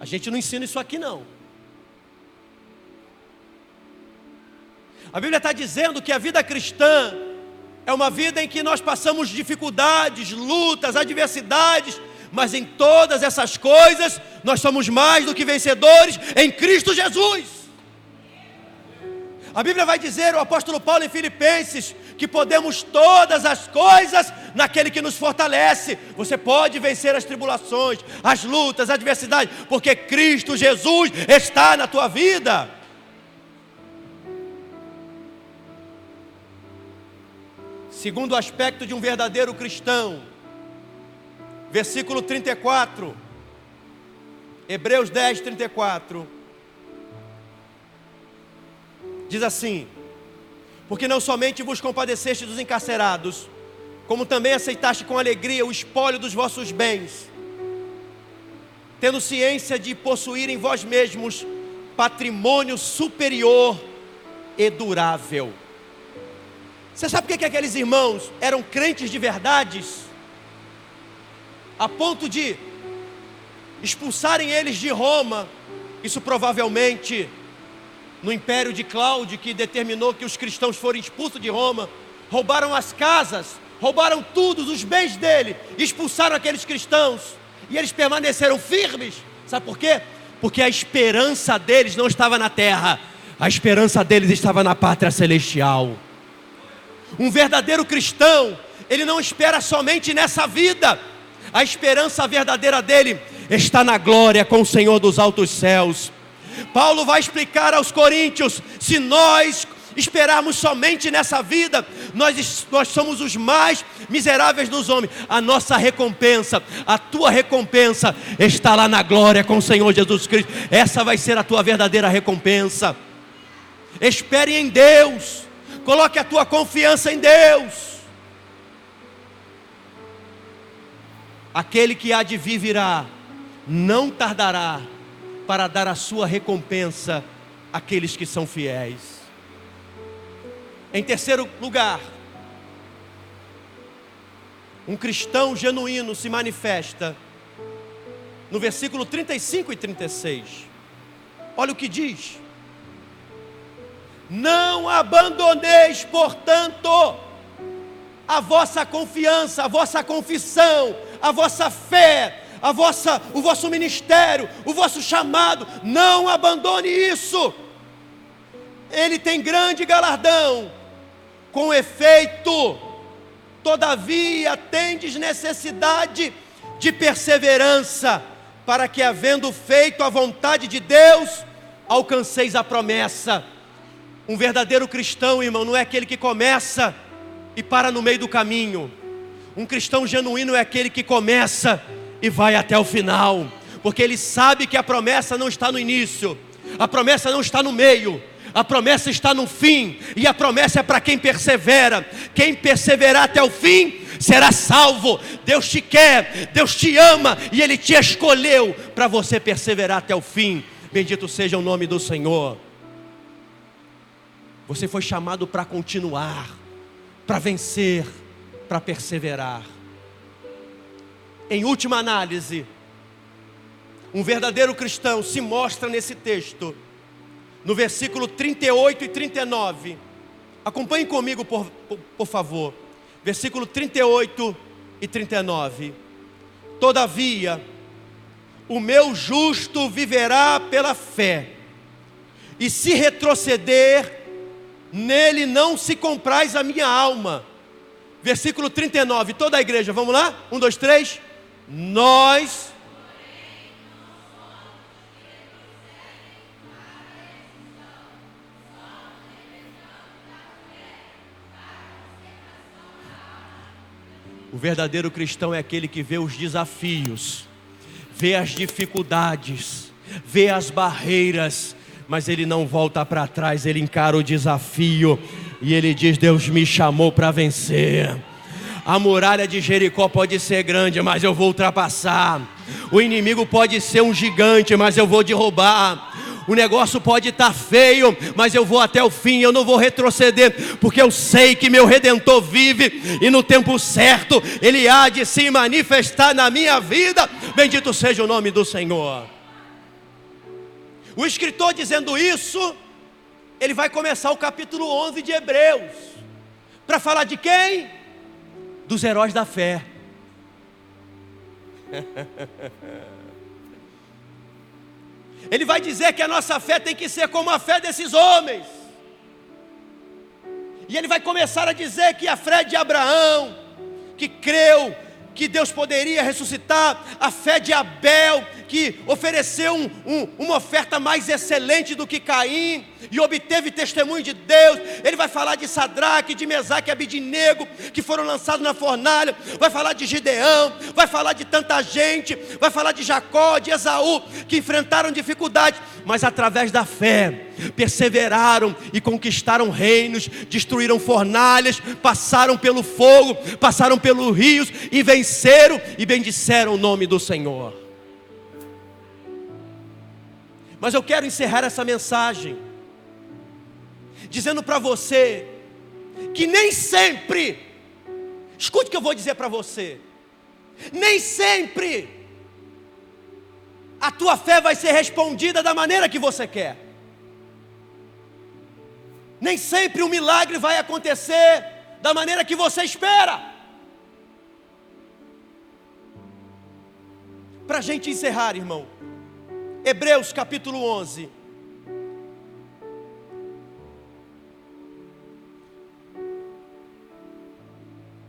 A gente não ensina isso aqui não. A Bíblia está dizendo que a vida cristã é uma vida em que nós passamos dificuldades, lutas, adversidades, mas em todas essas coisas nós somos mais do que vencedores em Cristo Jesus. A Bíblia vai dizer, o apóstolo Paulo em Filipenses, que podemos todas as coisas naquele que nos fortalece. Você pode vencer as tribulações, as lutas, as adversidades, porque Cristo Jesus está na tua vida. Segundo aspecto de um verdadeiro cristão, versículo 34, Hebreus 10, 34, diz assim: porque não somente vos compadeceste dos encarcerados, como também aceitaste com alegria o espólio dos vossos bens, tendo ciência de possuir em vós mesmos patrimônio superior e durável. Você sabe por que aqueles irmãos eram crentes de verdades, a ponto de expulsarem eles de Roma? Isso provavelmente no império de Cláudio, que determinou que os cristãos foram expulsos de Roma. Roubaram as casas, roubaram tudo, os bens dele, expulsaram aqueles cristãos, e eles permaneceram firmes. Sabe por quê? Porque a esperança deles não estava na terra, a esperança deles estava na pátria celestial. Um verdadeiro cristão, ele não espera somente nessa vida. A esperança verdadeira dele está na glória com o Senhor dos altos céus. Paulo vai explicar aos coríntios: se nós esperarmos somente nessa vida, nós somos os mais miseráveis dos homens. A nossa recompensa, a tua recompensa está lá na glória com o Senhor Jesus Cristo. Essa vai ser a tua verdadeira recompensa. Espere em Deus, coloque a tua confiança em Deus. Aquele que há de vir virá, não tardará para dar a sua recompensa àqueles que são fiéis. Em terceiro lugar, um cristão genuíno se manifesta no versículo 35 e 36. Olha o que diz: não abandoneis, portanto, a vossa confiança, a vossa confissão, a vossa fé, o vosso ministério, o vosso chamado. Não abandone isso. Ele tem grande galardão. Com efeito, todavia tendes necessidade de perseverança, para que, havendo feito a vontade de Deus, alcanceis a promessa. Um verdadeiro cristão, irmão, não é aquele que começa e para no meio do caminho. Um cristão genuíno é aquele que começa e vai até o final, porque ele sabe que a promessa não está no início, a promessa não está no meio, a promessa está no fim, e a promessa é para quem persevera. Quem perseverar até o fim será salvo. Deus te quer, Deus te ama, e Ele te escolheu para você perseverar até o fim. Bendito seja o nome do Senhor. Você foi chamado para continuar, para vencer, para perseverar. Em última análise, um verdadeiro cristão se mostra nesse texto, no versículo 38 e 39. Acompanhe comigo, por favor. Versículo 38 e 39. Todavia, o meu justo viverá pela fé, e se retroceder, nele não se compraz a minha alma. Versículo 39, toda a igreja, vamos lá? 1, 2, 3. Nós... O verdadeiro cristão é aquele que vê os desafios, vê as dificuldades, vê as barreiras, mas ele não volta para trás, ele encara o desafio e ele diz: Deus me chamou para vencer. A muralha de Jericó pode ser grande, mas eu vou ultrapassar. O inimigo pode ser um gigante, mas eu vou derrubar. O negócio pode estar feio, mas eu vou até o fim, eu não vou retroceder, porque eu sei que meu Redentor vive, e no tempo certo, Ele há de se manifestar na minha vida. Bendito seja o nome do Senhor. O escritor dizendo isso, ele vai começar o capítulo 11 de Hebreus, para falar de quem? Dos heróis da fé. Ele vai dizer que a nossa fé tem que ser como a fé desses homens. E ele vai começar a dizer que a fé de Abraão, que creu que Deus poderia ressuscitar, a fé de Abel, que ofereceu uma oferta mais excelente do que Caim, e obteve testemunho de Deus. Ele vai falar de Sadraque, de Mesaque e Abidnego, que foram lançados na fornalha. Vai falar de Gideão, vai falar de tanta gente, vai falar de Jacó, de Esaú, que enfrentaram dificuldades, mas através da fé, perseveraram e conquistaram reinos, destruíram fornalhas, passaram pelo fogo, passaram pelos rios, e venceram e bendisseram o nome do Senhor. Mas eu quero encerrar essa mensagem dizendo para você que nem sempre, escute o que eu vou dizer para você, nem sempre a tua fé vai ser respondida da maneira que você quer. Nem sempre o milagre vai acontecer da maneira que você espera. Para a gente encerrar, irmão, Hebreus capítulo 11.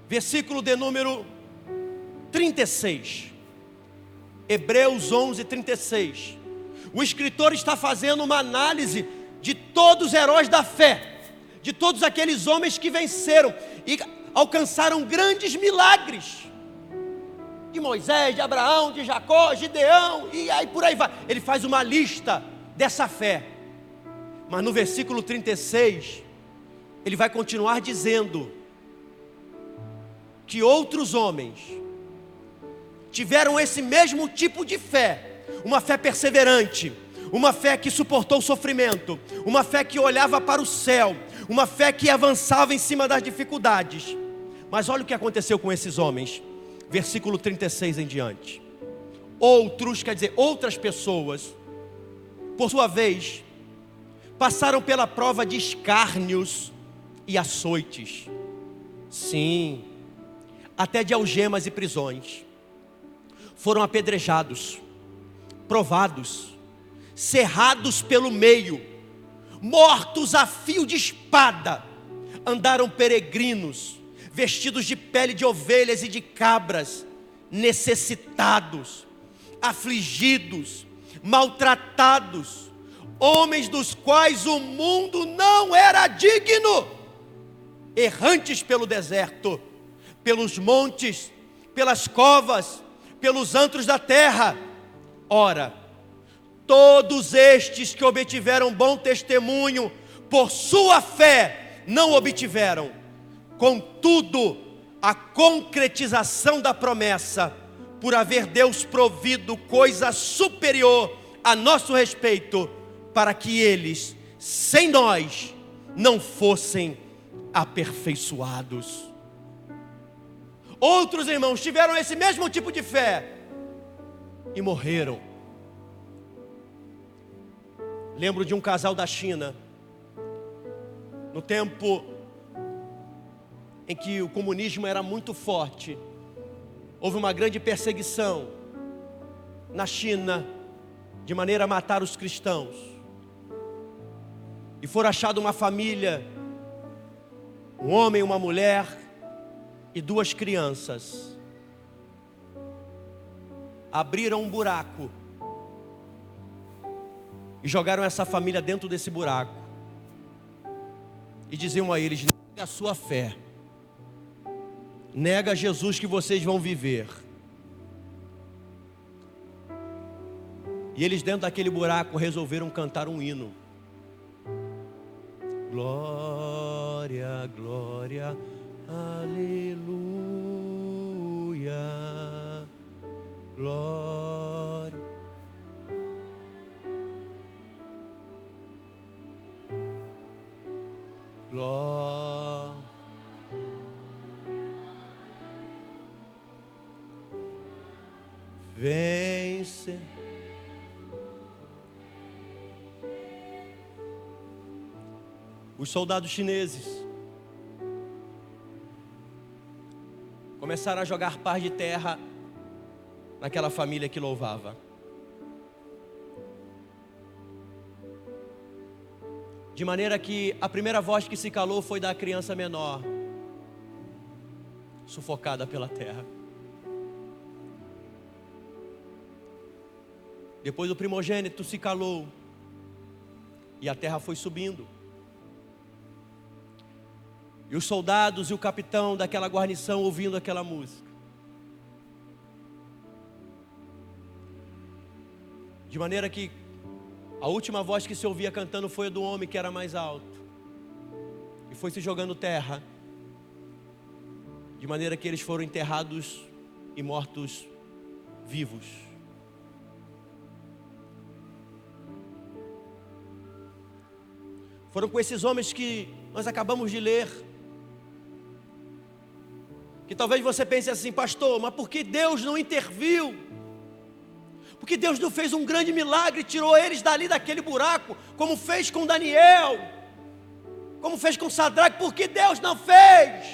Versículo de número 36. Hebreus 11, 36. O escritor está fazendo uma análise de todos os heróis da fé, de todos aqueles homens que venceram e alcançaram grandes milagres. De Moisés, de Abraão, de Jacó, Gideão, e aí por aí vai. Ele faz uma lista dessa fé. Mas no versículo 36, ele vai continuar dizendo que outros homens tiveram esse mesmo tipo de fé, uma fé perseverante, uma fé que suportou o sofrimento, uma fé que olhava para o céu, uma fé que avançava em cima das dificuldades. Mas olha o que aconteceu com esses homens, versículo 36 em diante. Outros, quer dizer, outras pessoas, por sua vez, passaram pela prova de escárnios e açoites, sim, até de algemas e prisões. Foram apedrejados, provados, cerrados pelo meio, mortos a fio de espada. Andaram peregrinos, vestidos de pele de ovelhas e de cabras, necessitados, afligidos, maltratados, homens dos quais o mundo não era digno, errantes pelo deserto, pelos montes, pelas covas, pelos antros da terra. Ora, todos estes que obtiveram bom testemunho por sua fé, não obtiveram, contudo, a concretização da promessa, por haver Deus provido coisa superior a nosso respeito, para que eles, sem nós, não fossem aperfeiçoados. Outros irmãos tiveram esse mesmo tipo de fé e morreram. Lembro de um casal da China, no tempo em que o comunismo era muito forte. Houve uma grande perseguição na China, de maneira a matar os cristãos. E foi achada uma família, um homem, uma mulher e 2 crianças. Abriram um buraco e jogaram essa família dentro desse buraco. E diziam a eles: nega a sua fé, nega Jesus que vocês vão viver. E eles dentro daquele buraco resolveram cantar um hino. Glória, glória, aleluia. glória. Glória. Vence. Os soldados chineses começaram a jogar par de terra naquela família que louvava. De maneira que a primeira voz que se calou foi da criança menor, sufocada pela terra. Depois o primogênito se calou e a terra foi subindo. E os soldados e o capitão daquela guarnição ouvindo aquela música. De maneira que a última voz que se ouvia cantando foi a do homem que era mais alto. E foi se jogando terra. De maneira que eles foram enterrados e mortos vivos. Foram com esses homens que nós acabamos de ler. Que talvez você pense assim, pastor, mas por que Deus não interviu? Porque Deus não fez um grande milagre, tirou eles dali daquele buraco, como fez com Daniel, como fez com Sadraque, por que Deus não fez?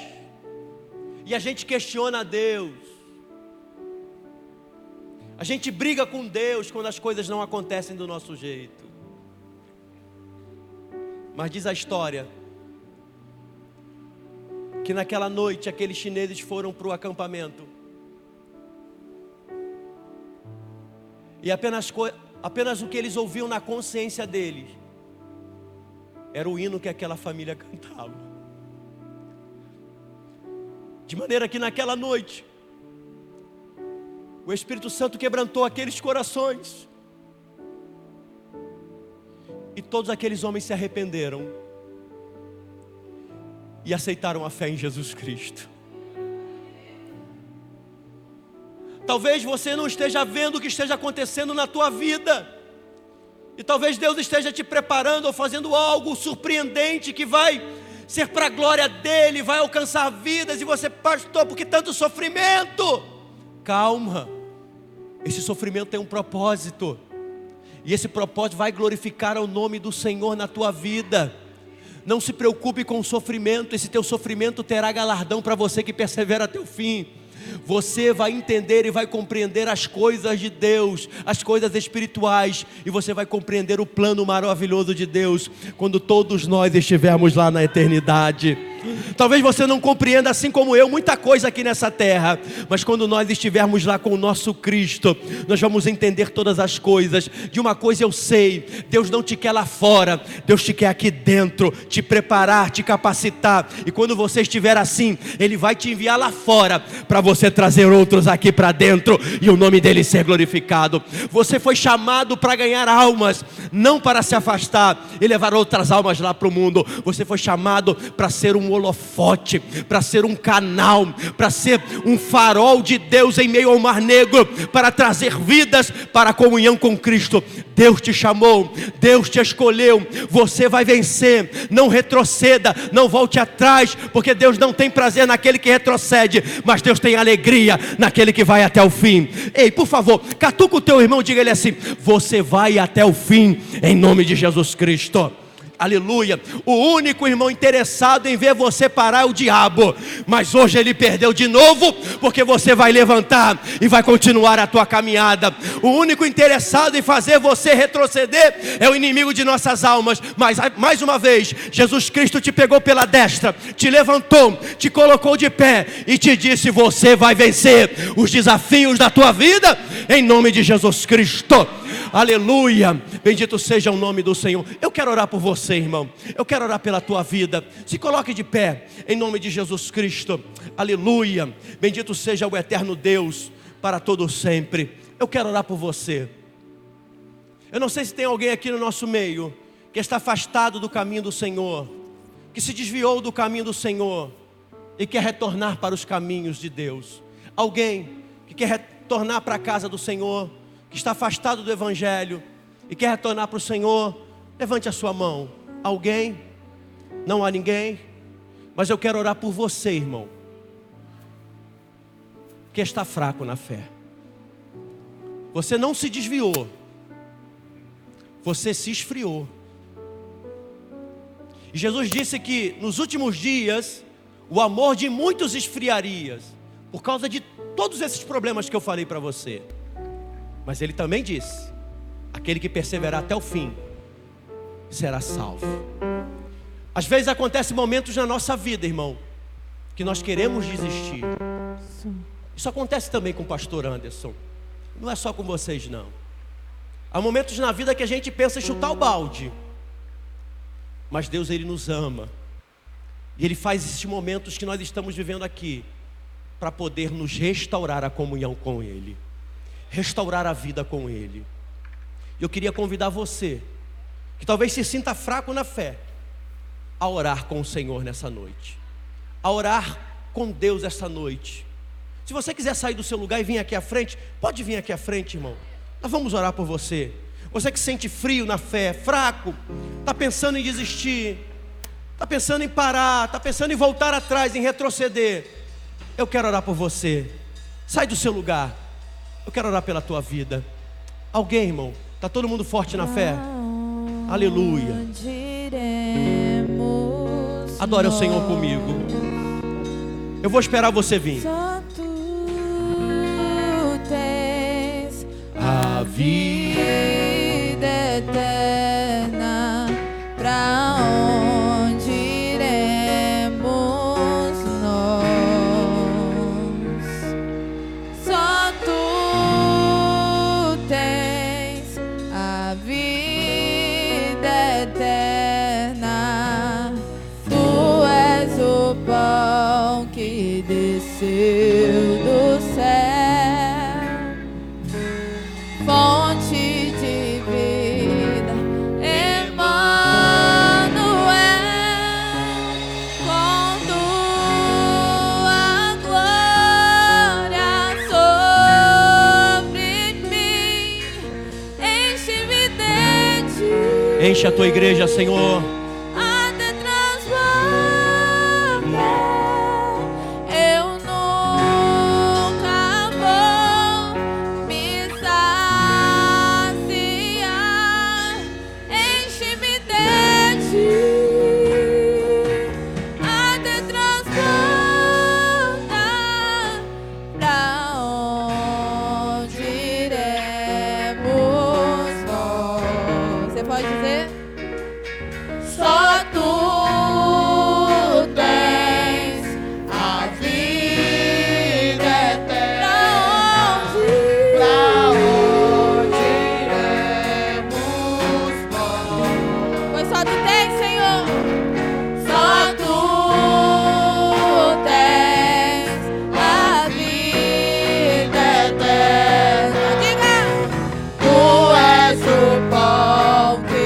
E a gente questiona a Deus. A gente briga com Deus quando as coisas não acontecem do nosso jeito. Mas diz a história que naquela noite aqueles chineses foram para o acampamento. E apenas o que eles ouviam na consciência deles era o hino que aquela família cantava. De maneira que naquela noite o Espírito Santo quebrantou aqueles corações. E todos aqueles homens se arrependeram e aceitaram a fé em Jesus Cristo. Talvez você não esteja vendo o que esteja acontecendo na tua vida. E talvez Deus esteja te preparando ou fazendo algo surpreendente que vai ser para a glória dEle, vai alcançar vidas. E você, pastor, por que tanto sofrimento? Calma, esse sofrimento tem um propósito. E esse propósito vai glorificar o nome do Senhor na tua vida. Não se preocupe com o sofrimento, esse teu sofrimento terá galardão para você que persevera até o fim. Você vai entender e vai compreender as coisas de Deus, as coisas espirituais, e você vai compreender o plano maravilhoso de Deus, quando todos nós estivermos lá na eternidade. Talvez você não compreenda, assim como eu, muita coisa aqui nessa terra, mas quando nós estivermos lá com o nosso Cristo, nós vamos entender todas as coisas. De uma coisa eu sei, Deus não te quer lá fora, Deus te quer aqui dentro, te preparar, te capacitar, e quando você estiver assim, Ele vai te enviar lá fora, para você trazer outros aqui para dentro, e o nome dEle ser glorificado. Você foi chamado para ganhar almas, não para se afastar e levar outras almas lá para o mundo. Você foi chamado para ser um holofote, para ser um canal, para ser um farol de Deus em meio ao mar negro, para trazer vidas para a comunhão com Cristo. Deus te chamou, Deus te escolheu, você vai vencer. Não retroceda, não volte atrás, porque Deus não tem prazer naquele que retrocede, mas Deus tem alegria naquele que vai até o fim. Ei, por favor, catuca o teu irmão, diga ele assim: você vai até o fim, em nome de Jesus Cristo. Aleluia. O único irmão interessado em ver você parar é o diabo, mas hoje ele perdeu de novo, porque você vai levantar e vai continuar a tua caminhada. O único interessado em fazer você retroceder é o inimigo de nossas almas. Mas mais uma vez, Jesus Cristo te pegou pela destra, te levantou, te colocou de pé e te disse: você vai vencer os desafios da tua vida, em nome de Jesus Cristo. Aleluia, bendito seja o nome do Senhor. Eu quero orar por você, irmão. Eu quero orar pela tua vida. Se coloque de pé, em nome de Jesus Cristo. Aleluia, bendito seja o eterno Deus, para todo sempre. Eu quero orar por você. Eu não sei se tem alguém aqui no nosso meio que está afastado do caminho do Senhor, que se desviou do caminho do Senhor e quer retornar para os caminhos de Deus. Alguém que quer tornar para a casa do Senhor, que está afastado do Evangelho e quer retornar para o Senhor, levante a sua mão. Alguém? Não há ninguém? Mas eu quero orar por você, irmão, que está fraco na fé. Você não se desviou, você se esfriou. E Jesus disse que nos últimos dias o amor de muitos esfriaria, por causa de todos esses problemas que eu falei para você. Mas Ele também disse: aquele que perseverar até o fim será salvo. Às vezes acontecem momentos na nossa vida, irmão, que nós queremos desistir. Isso acontece também com o pastor Anderson. Não é só com vocês, não. Há momentos na vida que a gente pensa em chutar o balde. Mas Deus, Ele nos ama. E Ele faz esses momentos que nós estamos vivendo aqui para poder nos restaurar a comunhão com Ele, restaurar a vida com Ele. Eu queria convidar você, que talvez se sinta fraco na fé, a orar com o Senhor nessa noite, a orar com Deus essa noite. Se você quiser sair do seu lugar e vir aqui à frente, pode vir aqui à frente, irmão. Nós vamos orar por você. Você que sente frio na fé, fraco, está pensando em desistir, está pensando em parar, está pensando em voltar atrás, em retroceder. Eu quero orar por você. Sai do seu lugar. Eu quero orar pela tua vida. Alguém, irmão? Está todo mundo forte na fé? Aleluia. Adore o Senhor comigo. Eu vou esperar você vir. Só tu tens A vida eterna, pra onde iremos nós? Só tu tens a vida eterna. Tu és o pão que desceu do céu, fonte de vida, Emmanuel, com tua glória sobre mim, enche-me de ti. Enche a tua igreja, Senhor. Até transbordar, eu nunca vou me saciar. Enche-me de ti, até transbordar, pra onde iremos nós? Você pode dizer? Só tu tens a vida eterna. Pra onde iremos nós? Pois só tu tens, Senhor. Só tu tens a vida eterna. Diga! Tu és o pão que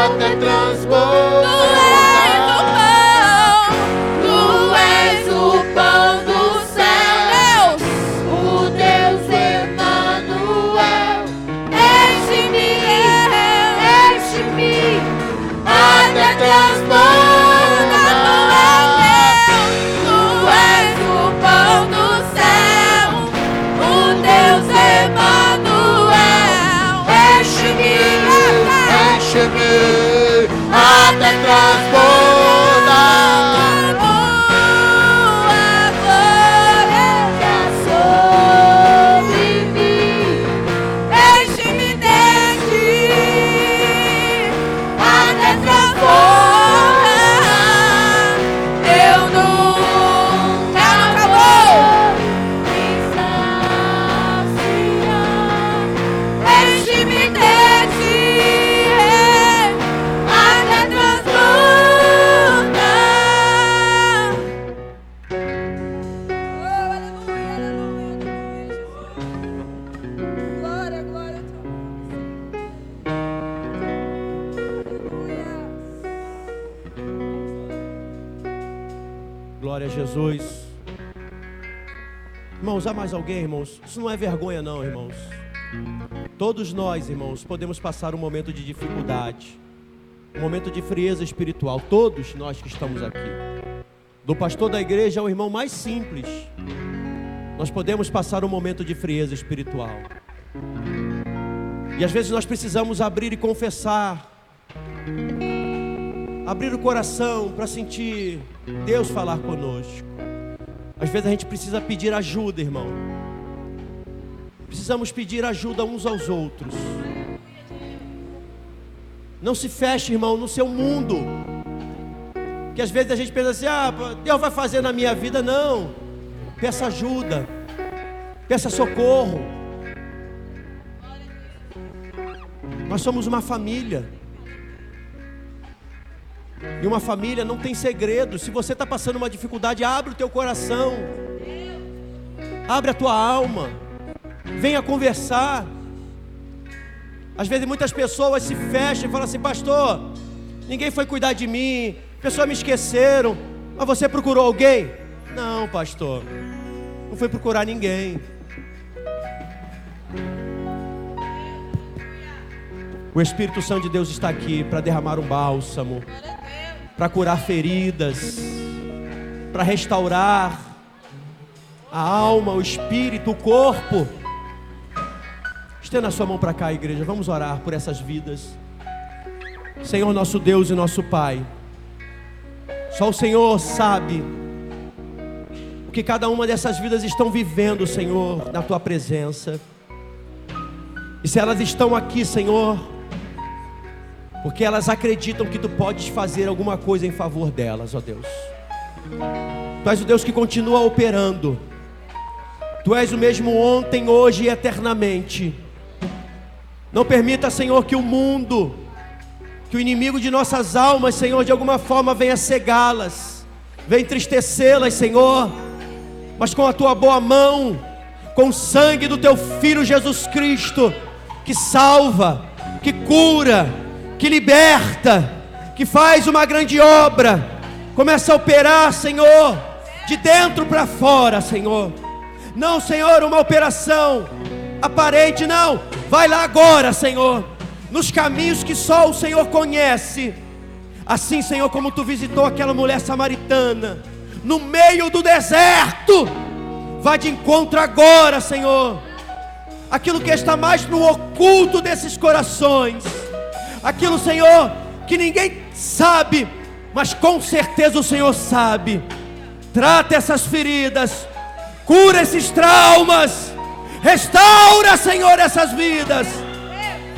até transbordar. Tu és o pão do céu, o Deus Emanuel. Enche-me até transbordar. Tu és o pão do céu, o Deus Emanuel. Enche-me até transbordar. Tua glória sobre mim. Enche-me de ti até transbordar. Eu nunca acabou de saciar. Enche-me de ti até transbordar. Oh, aleluia, aleluia, Jesus. Glória, glória a teu nome, Senhor. Glória a Jesus. Irmãos, há mais alguém, irmãos? Isso não é vergonha não, irmãos. Todos nós, irmãos, podemos passar um momento de dificuldade, um momento de frieza espiritual. Todos nós que estamos aqui, do pastor da igreja ao irmão mais simples, nós podemos passar um momento de frieza espiritual. E às vezes nós precisamos abrir e confessar, abrir o coração para sentir Deus falar conosco. Às vezes a gente precisa pedir ajuda, irmão. Precisamos pedir ajuda uns aos outros. Não se feche, irmão, no seu mundo. Que às vezes a gente pensa assim: ah, Deus vai fazer na minha vida. Não. Peça ajuda. Peça socorro. Nós somos uma família. E uma família não tem segredo. Se você está passando uma dificuldade, abre o teu coração. Abre a tua alma. Venha conversar. Às vezes muitas pessoas se fecham e falam assim: pastor, ninguém foi cuidar de mim, pessoas me esqueceram. Mas você procurou alguém? Não, pastor, não foi procurar ninguém. O Espírito Santo de Deus está aqui para derramar um bálsamo, para curar feridas, para restaurar a alma, o espírito, o corpo. Estenda a sua mão para cá, igreja. Vamos orar por essas vidas. Senhor, nosso Deus e nosso Pai, só o Senhor sabe o que cada uma dessas vidas estão vivendo, Senhor, na Tua presença. E se elas estão aqui, Senhor, porque elas acreditam que Tu podes fazer alguma coisa em favor delas, ó Deus. Tu és o Deus que continua operando. Tu és o mesmo ontem, hoje e eternamente. Não permita, Senhor, que o mundo, que o inimigo de nossas almas, Senhor, de alguma forma venha cegá-las, venha entristecê-las, Senhor. Mas com a Tua boa mão, com o sangue do Teu Filho Jesus Cristo, que salva, que cura, que liberta, que faz uma grande obra, começa a operar, Senhor, de dentro para fora, Senhor. Não, Senhor, uma operação aparente, não. Vai lá agora, Senhor, nos caminhos que só o Senhor conhece. Assim, Senhor, como Tu visitou aquela mulher samaritana no meio do deserto, vá de encontro agora, Senhor, aquilo que está mais no oculto desses corações, aquilo, Senhor, que ninguém sabe, mas com certeza o Senhor sabe. Trata essas feridas, cura esses traumas, restaura, Senhor, essas vidas,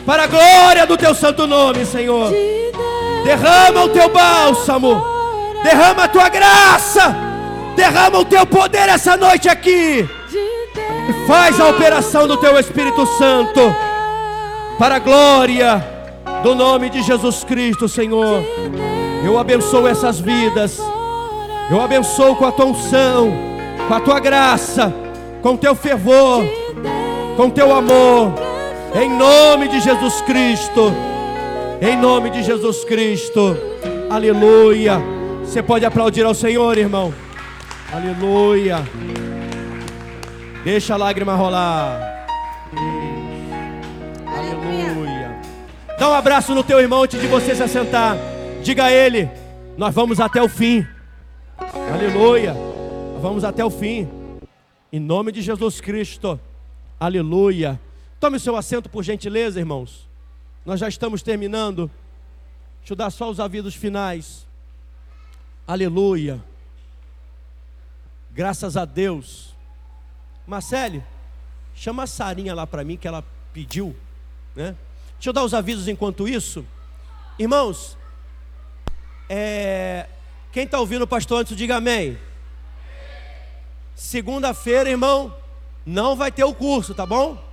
para a glória do Teu santo nome, Senhor. Derrama o Teu bálsamo, derrama a Tua graça, derrama o Teu poder essa noite aqui, e faz a operação do Teu Espírito Santo, para a glória do nome de Jesus Cristo, Senhor. Eu abençoo essas vidas, eu abençoo com a Tua unção, com a Tua graça, com o Teu fervor, com o Teu amor, em nome de Jesus Cristo. Em nome de Jesus Cristo. Aleluia. Você pode aplaudir ao Senhor, irmão. Aleluia. Deixa a lágrima rolar. Aleluia. Dá um abraço no teu irmão antes de você se assentar. Diga a ele: nós vamos até o fim. Aleluia. Nós vamos até o fim. Em nome de Jesus Cristo. Aleluia. Tome o seu assento, por gentileza, irmãos. Nós já estamos terminando. Deixa eu dar só os avisos finais. Aleluia. Graças a Deus. Marcele, chama a Sarinha lá para mim, que ela pediu, né? Deixa eu dar os avisos enquanto isso. Irmãos, quem está ouvindo o pastor antes, diga amém. Segunda-feira, irmão, não vai ter o curso, tá bom?